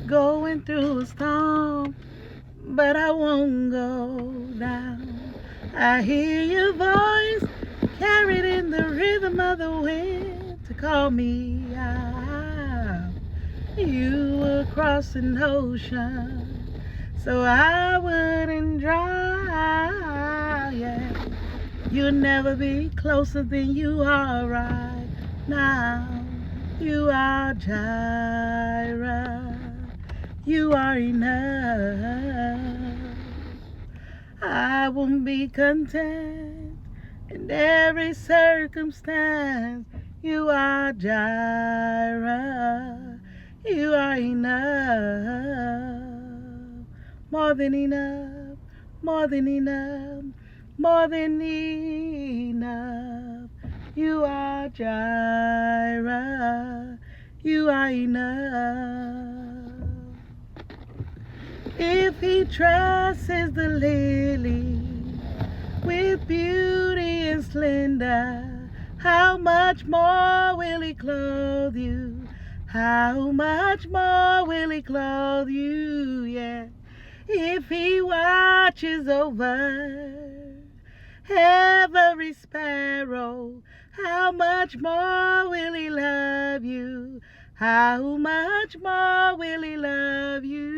going through a storm, but I won't go down. I hear your voice carried in the rhythm of the wind to call me out. You were crossing the ocean so I wouldn't drown. Yeah. You'll never be closer than you are right now. You are Jireh. You are enough. I won't be content in every circumstance. You are Jireh. You are enough. More than enough. More than enough. More than enough. You are Jireh. You are enough. If he dresses the lily with beauty and splendor, how much more will he clothe you? How much more will he clothe you? Yeah. If he watches over every sparrow, how much more will he love you? How much more will he love you?